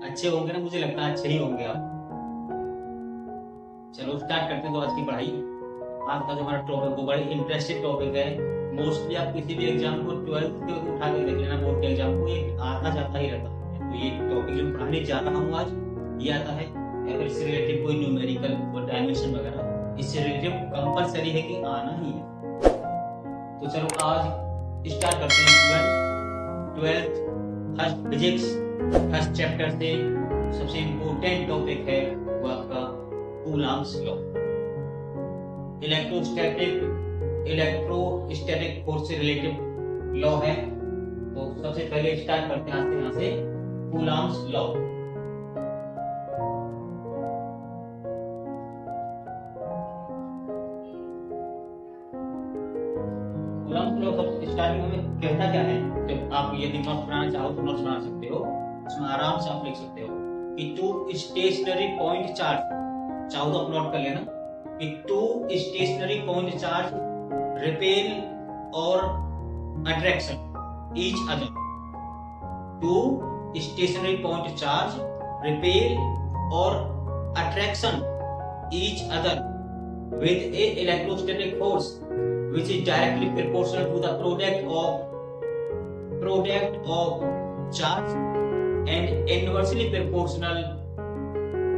अच्छे होंगे ना, मुझे लगता है अच्छे ही होंगे आप। चलो स्टार्ट करते हैं तो आज की पढ़ाई। आज का जो हमारा टॉपिक वो बड़ा इंटरेस्टिंग टॉपिक है। मोस्टली आप किसी भी एग्जाम को 12th के उठा के देख लेना, बोर्ड के एग्जाम को, ये आता जाता ही रहता है। तो ये टॉपिक जो पढ़ाने जा रहा हूँ आज, ये आता है या फिर इससे रिलेटेड कोई न्यूमेरिकल और डायमेंशन वगैरह, इससे रिलेटेड कंपलसरी है कि आना ही है। तो चलो आज स्टार्ट करते हैं 12th first physics first chapter से। सबसे इम्पोर्टेंट टॉपिक है वो आपका कूलॉम्स लॉ। इलेक्ट्रोस्टैटिक फोर्स से रिलेटेड लॉ है। तो सबसे पहले स्टार्ट करते हैं यहाँ से कूलॉम्स लॉ। कूलॉम्स लॉ सबसे स्टार्टिंग में कहता क्या है, तो आप यदि नोट बनाना चाहो तो नोट बना सकते हो, उसमें आराम से आप लिख सकते हो कि टू स्टेशनरी पॉइंट चार्ज, चाहो तो आप नोट कर लेना कि two stationary point charge repel और attraction each other. Two stationary point charge repel और attraction each other with a electrostatic force which is directly proportional to the product of charge and inversely proportional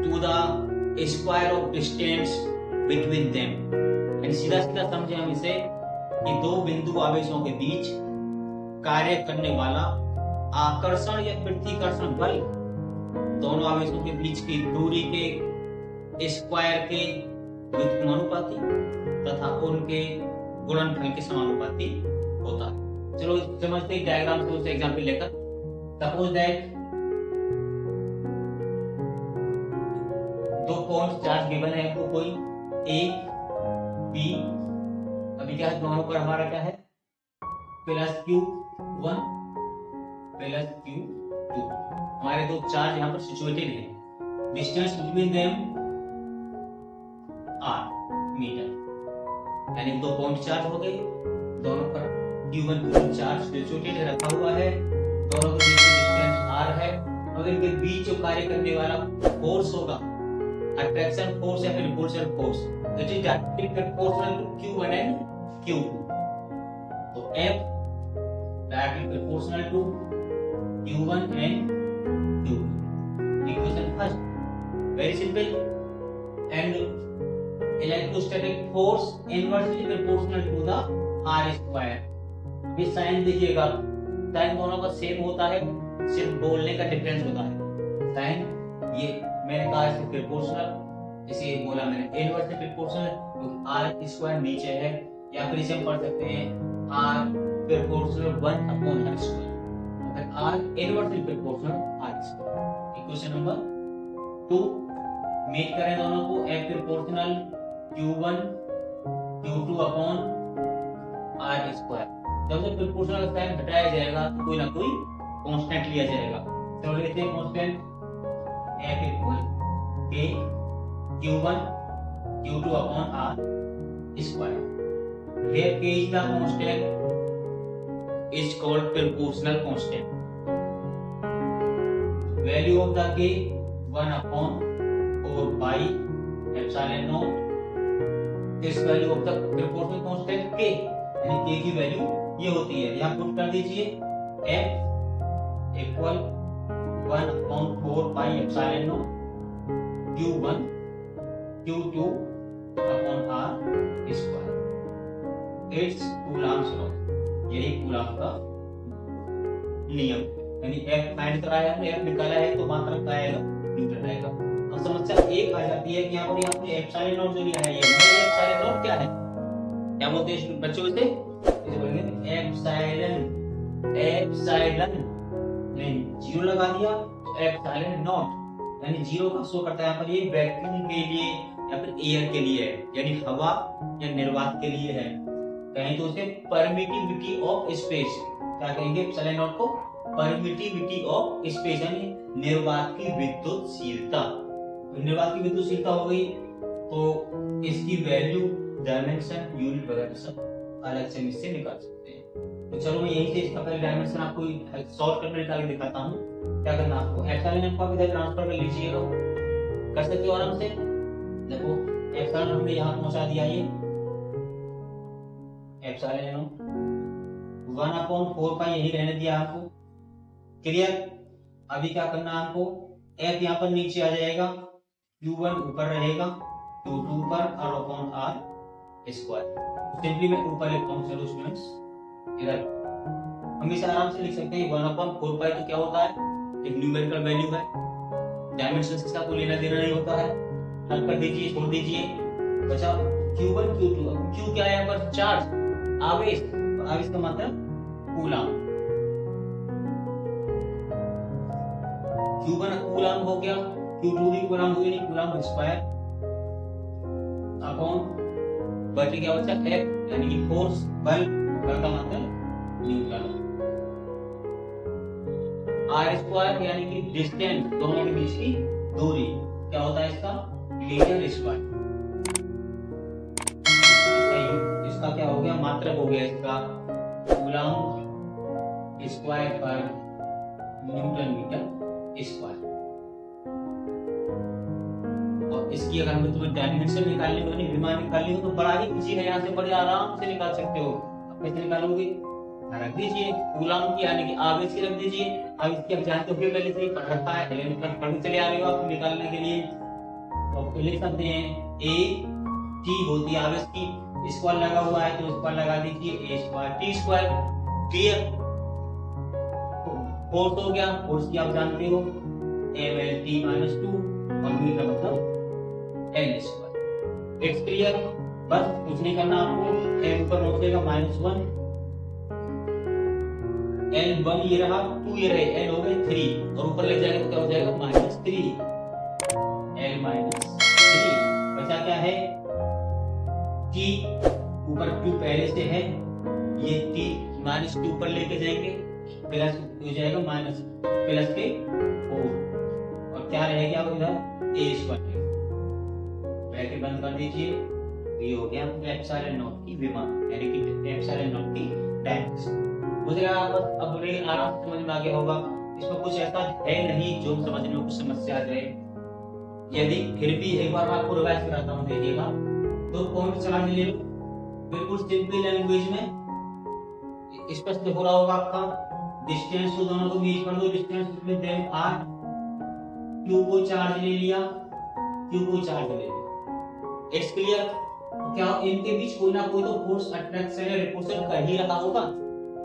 to the square of distance between them। यानी सीधा सीधा समझे हम इसे कि दो बिंदु आवेशों के बीच कार्य करने वाला आकर्षण या प्रतिकर्षण बल दोनों आवेशों के बीच की दूरी के स्क्वायर के व्युत्क्रमानुपाती तथा उनके गुणनफल के समानुपाती होता है। चलो समझते हैं डायग्राम से, उसे एग्जांपल लेकर। सपोज दैट दो पॉइंट चार्ज गिवन है हमको, कोई ए बी। अभी क्या है, दोनों पर हमारा क्या है, प्लस Q1 प्लस Q2। हमारे दो चार्ज यहाँ पर सिचुएटेड हैं। Distance between them R meter, यानी दो पॉइंट चार्ज हो गए, दोनों पर Q1 Q2 चार्ज सिचुएटेड रखा हुआ है, दोनों के बीच डिस्टेंस R है। और इनके बीच जो कार्य करने वाला फोर्स होगा, अट्रैक्शन फोर्स या फिर repulsion force, it is directly proportional to Q1 and Q2। तो F directly proportional to Q1 and Q2। Equation first, very simple. And electrostatic force inversely proportional to the R square. ये sign दीजिएगा, sign दोनों का same होता है, सिर्फ बोलने का डिफरेंस होता है। साइन ये मैंने कहा है प्रोपोर्शनल, इसे बोला मैंने इनवर्सली प्रोपोर्शनल, क्योंकि R स्क्वायर नीचे है। या फिर इसे हम पढ़ सकते हैं R प्रोपोर्शनल 1/R स्क्वायर, अगर R inversely proportional R square. Equation number 2 make करें दोनों को, F proportional Q1 Q2 upon R square. जब से प्रोपोर्शनल साइन हटाया जाएगा तो कोई ना कोई कांस्टेंट लिया जाएगा। तो लेते हैं constant F equal K Q1 Q2 upon R square. Here K is the constant is called proportional constant। Value of the K 1 upon 4 pi epsilon naught। इस value of the proportional constant K, यानी K की value ये होती है, यहाँ put कर दीजिए F equal 1/4 pi epsilon not Q1 Q2 upon R square. It's Coulomb's law, यही कूलॉम का नियम। यानी F फाइंड कराया हमने, F निकाला है तो मात्रक का आएगा, न्यूटन आएगा। अब समस्या एक आ जाती है कि यहाँ पर आपने एप्सिलॉन नॉट जो लिया है, ये एप्सिलॉन नॉट क्या है, क्या बोलते हैं बच्चों इसे बोलेंगे एप्सिलॉन नहीं, जीरो लगा दिया तो एप्सिलॉन नॉट, यानी जीरो का शो करता है यहाँ पर, ये वैक्यूम के लिए या फिर एयर के लिए है, यानी हवा या निर्वात के लिए है। कहीं तो उसे परमिटिविटी ऑफ स्पेस, क्या कहेंगे एप्सिलॉन नॉट को, परमिटिविटी ऑफ स्पेस, यानी निर्वात की विद्युतशीलता। निर्वात की विद्युतशीलता हो गई तो इसकी वैल्यू, डायमेंशन, यूनिट वगैरह सब अलग से इससे निकाल सकते हैं। तो चलो मैं यहीं से इसका पहले डायमेंशन आपको शॉर्टकट में निकाल के दिखाता हूँ। क्या करना आपको, एप्सिलॉन को आप इधर ट्रांसफर कर लीजिएगा, कर सकते हो आराम से। देखो एप्सिलॉन हमने यहाँ पहुंचा दिया, ये एप्सिलॉन 1/4 पाई यही रहने दिया आपको। क्लियर। अभी क्या करना है आपको, एफ यहाँ पर नीचे आ जाएगा, Q1 ऊपर रहेगा, Q2 ऊपर और अपॉन R स्क्वायर। सिंपली मैं ऊपर लिखता हूँ, चलो स्टूडेंट्स इधर हम इसे आराम से लिख सकते हैं। 1/4 पाई तो क्या होता है, एक न्यूमेरिकल वैल्यू है, डायमेंशंस के साथ कोई लेना देना नहीं होता है। हल कर दीजिए, छोड़ दीजिए, बचा Q1 Q2। Q क्या है यहाँ पर, चार्ज, आवेश, और आवेश का मतलब कूलम। Q1 कूलम हो गया, Q2 भी कूलम हो गया, कूलम स्क्वायर अपॉन बच गया बच्चा F यानी कि फोर्स, बल, बल का मतलब न्यूटन। R स्क्वायर यानी कि डिस्टेंस, दोनों के बीच की दूरी, क्या होता है इसका, मीटर स्क्वायर। इसका क्या हो गया, मात्रक हो गया इसका, कूलम स्क्वायर पर न्यूटन मीटर स्क्वायर। और इसकी अगर हमें तुम्हें डायमेंशन निकालनी हो, विमान निकालनी हो, तो बड़ा ही इजी है, यहाँ से बड़े आराम से निकाल सकते हो। अब कैसे निकालोगे, रख दीजिए कूलम की यानी कि आवेश की रख दीजिए। अब इसकी आप जानते हो पहले से पढ़ रखा है, पढ़ चले आ रहे हो आप निकालने के लिए। तो लिख सकते हैं ए टी होती है आवेश की, स्क्वायर लगा हुआ है तो स्क्वायर लगा दीजिए, a square t square. Clear. Force हो गया, फोर्स की आप जानते हो mLT-2 और मीटर मतलब L स्क्वायर। It's clear. बस कुछ नहीं करना आपको, m ऊपर पहुंचेगा -1, L1 ये रहा, 2 ये रहे, L हो गए 3 और ऊपर ले जाएगा तो क्या हो जाएगा -3, L -3। बचा क्या है, T ऊपर 2 पहले से है, ये T -2 ऊपर लेके जाएंगे, प्लस हो जाएगा माइनस प्लस के 4 और क्या रहेगा इधर ए स्क्वायर। ब्रैकेट बंद कर दीजिए, ये हो गया एप्सिलॉन नॉट की विमान यानी कि एप्सिलॉन नॉट की डायमेंशन। मुझे लगा बस अब बड़े आराम से समझ में आ गया होगा। इसमें कुछ ऐसा है नहीं जो समझने में कुछ समस्या आ जाए। यदि फिर भी एक बार आपको रिवाइज कराता हूँ, देखिएगा तो पॉइंट चला ले लो, बिल्कुल सिंपल लैंग्वेज में स्पष्ट हो रहा होगा आपका। डिस्टेंस को दोनों को बीच कर दो, डिस्टेंस में देन r, q को चार्ज ले लिया, q को चार्ज ले लिया। It's clear. क्या इनके बीच कोई ना कोई तो फोर्स अट्रैक्शन या रिपल्शन कर ही रहा होगा,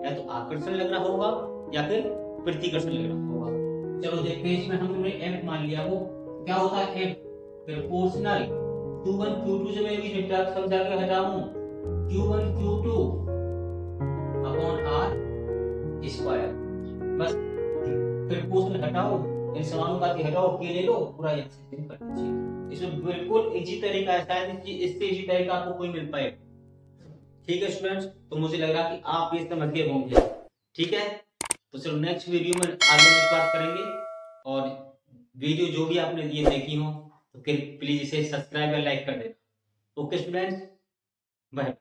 या तो आकर्षण लग रहा होगा या फिर प्रतिकर्षण लग रहा होगा। चलो देखते हैं, इसमें हमने f मान लिया, वो क्या होता है f प्रोपोर्शनल q1 q2 से मैं भी डिफरेंस समझा के हटाऊं, q1 q2 upon r square. बस प्रोपोर्शनल हटाओ, इन समानुपाती हटाओ, के ले लो, पूरा यहाँ से कर दीजिए। इसमें बिल्कुल इजी तरीका है, शायद इससे इजी तरीका आपको कोई मिल पाए। ठीक है स्टूडेंट्स, तो मुझे लग रहा कि आप ये समझ गए होंगे। ठीक है, तो चलो नेक्स्ट वीडियो में आगे बात करेंगे। और वीडियो जो भी आपने ये देखी हो तो प्लीज इसे सब्सक्राइब या लाइक कर देना। Okay students, bye.